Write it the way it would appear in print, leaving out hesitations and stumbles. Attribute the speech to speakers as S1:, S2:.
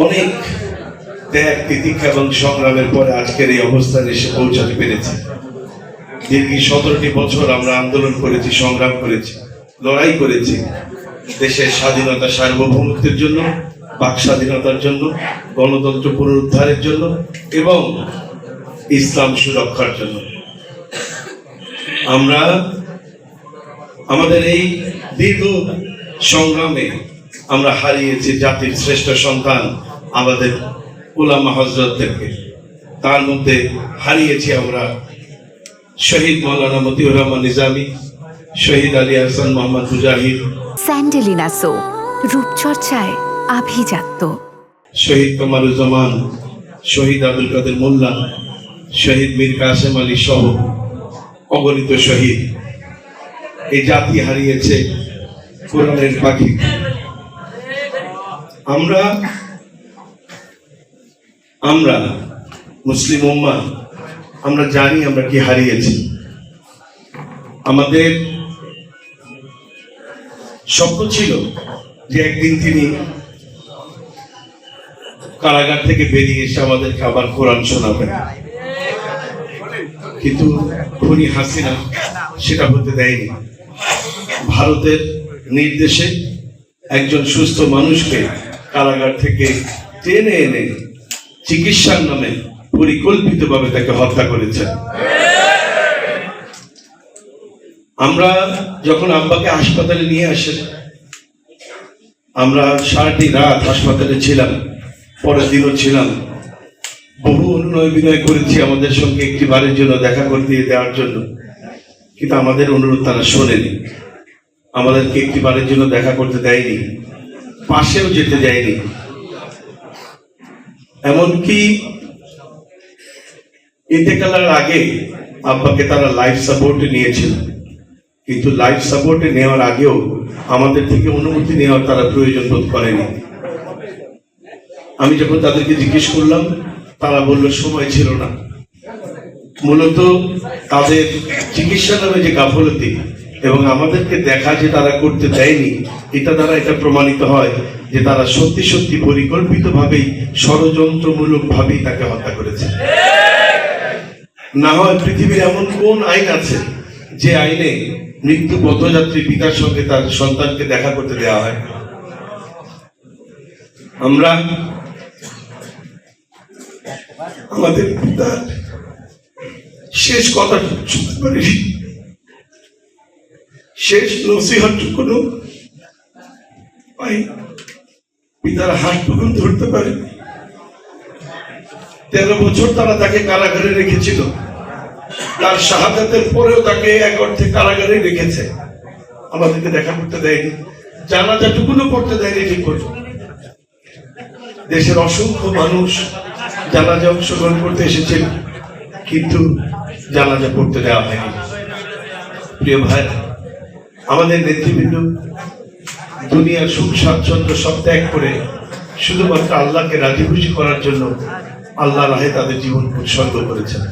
S1: অনেক ত্যাগ তিতিক্ষা এবং সংগ্রামের পরে আজকের এই অবস্থানে এসে পৌঁছাতে পেরেছি। দীর্ঘ 17টি বছর আমরা আন্দোলন করেছি, সংগ্রাম করেছি, লড়াই করেছি দেশের স্বাধীনতা সার্বভৌমত্বের জন্য, বাক স্বাধীনতার জন্য, গণতন্ত্র পুনরুদ্ধারের জন্য এবং ইসলাম সুরক্ষার জন্য। আমরা আমাদের এই দীর্ঘ সংগ্রামে আমরা হারিয়েছি জাতির শ্রেষ্ঠ সন্তান আমাদের উলামা হযরতদেরকে। তার মধ্যে হারিয়েছি আমরা শহীদ মাওলানা মতিউর রহমান নিজামী, শহীদ আলী হাসান মোহাম্মদ মুজাহিদ,
S2: স্যান্ডেলিনা সো রূপচর্চায় আভিজাত্য,
S1: শহীদ কামারুজ্জামান, শহীদ আব্দুল কাদের মোল্লা, শহীদ মীর কাসেম আলী সহ অগণিত শহীদ। এই জাতি হারিয়েছে কোরআনের পাখি। আমরা মুসলিম উম্মাহ আমরা জানি আমরা কি হারিয়েছি। আমাদের স্বপ্ন ছিল যে একদিন তিনি কারাগার থেকে বেরিয়ে এসে আমাদেরকে আবার কোরআন শোনাবেন, কিন্তু খুনি হাসিনা সেটা হতে দেয়নি। ভারতের নির্দেশে একজন সুস্থ মানুষকে কারাগার থেকে টেনে এনে চিকিৎসার নামে পরিকল্পিতভাবে তাকে হত্যা করেছেন। আমরা যখন আব্বাকে হাসপাতালে নিয়ে আসেন, আমরা সারাটি রাত হাসপাতালে ছিলাম, পরের দিনও ছিলাম। বহু অনুনয় বিনয় করেছি আমাদের সঙ্গে একটি বারের জন্য দেখা করতে দেওয়ার জন্য, কিন্তু আমাদের অনুরোধ তারা শোনেনি। আমাদেরকে একটি বারের জন্য দেখা করতে দেয়নি, পাশেও যেতে দেয়নি। এমনকি ইন্তেকালের আগে আব্বাকে তারা লাইফ সাপোর্টে নিয়েছিল, কিন্তু লাইফ সাপোর্টে নেওয়ার আগেও আমাদের থেকে অনুমতি নেওয়ার তারা প্রয়োজন বোধ করেনি। আমি যখন তাদেরকে জিজ্ঞেস করলাম, তারা বলল সময় ছিল না। মূলত তাদের চিকিৎসা নামে যে গাফলতি এবং আমাদেরকে দেখা যে তারা করতে দেয়নি, এটা দ্বারা এটা প্রমাণিত হয় যে তারা সত্যি সত্যি পরিকল্পিতভাবেই ষড়যন্ত্রমূলকভাবেই তাকে হত্যা করেছে। না হয় পৃথিবীর এমন কোন আইন আছে যে আইনে মৃত্যু পথযাত্রী পিতার সঙ্গে তার সন্তানকে দেখা করতে দেওয়া হয়? আমরা আমাদের পিতার শেষ কথা শুনতে পারিনি, শেষ নসিহতটুকু পাই, পিতার হাতটুকু ধরতে পারে। 13 বছর তারা তাকে কারাগারে রেখেছিল, তার শাহাদাতের পরেও তাকে এক অর্থে কারাগারে রেখেছে, আমাদেরকে দেখা করতে দেয়নি, জানাজাটুকুনো পড়তে দেয়নি ঠিক করে। দেশের অসংখ্য মানুষ জানাজা অংশগ্রহণ করতে এসেছিল, কিন্তু জানাজা পড়তে দেওয়া হয়নি। প্রিয় ভাই, আমাদের নেতৃবৃন্দ দুনিয়ার সুখ স্বাচ্ছন্দ্য সব ত্যাগ করে শুধুমাত্র আল্লাহকে রাজি খুশি করার জন্য আল্লাহর রাহে তাদের জীবন উৎসর্গ করেছেন।